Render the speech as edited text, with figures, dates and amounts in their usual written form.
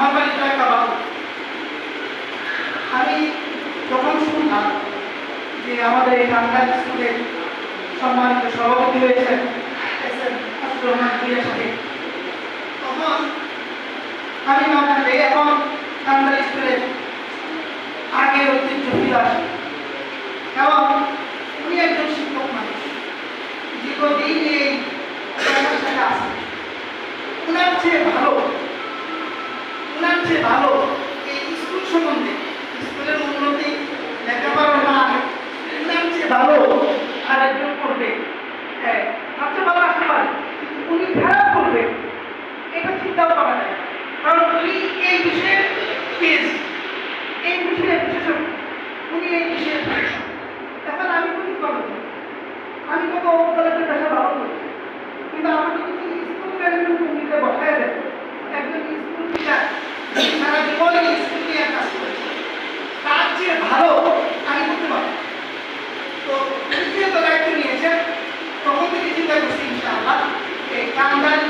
আমার বাড়ি জয়কাবাল। আমি যখন শুনলাম যে আমাদের এই টাঙ্গাইল স্কুলের সম্মানিত সভাপতি হয়েছেন আব্দুর রহমান ভূঁইয়া সাহেব, তখন আমি ভাবলাম যে এখন টাঙ্গাইল স্কুলের আগের ঐতিহ্য ফিরে আসে। এবং উনি একজন শিক্ষক মানুষ, দীর্ঘদিন এই সাথে আসে। উনার চেয়ে ভালো এই স্কুল সম্বন্ধে, স্কুলের উন্নতি, লেখাপড়ার মান, উনার চেয়ে ভালো আরেকজন করবে। সবচেয়ে ভালো আসতে পারে, উনি খারাপ করবে এটা চিন্তাও করা যায়। কারণ উনি এই বিষয়ের পেজ, এই বিষয়ে বিশেষজ্ঞ, উনি এই বিষয়ে এখন আমি কি করবো? আমি তো কলেজের পেশা ভালো করি, কিন্তু আমাকে যদি স্কুল ম্যানেজমেন্ট কমিটিতে বসায় দেয়, একজন স্কুল টিচার সারা জীবন স্কুল নিয়ে কাজ করেছে, তার চেয়ে ভালো আমি করতে পারবো। তো উনি যেহেতু দায়িত্ব নিয়েছেন, তখন থেকে চিন্তা করছি ইনশাআল্লাহ এই টাঙ্গাইল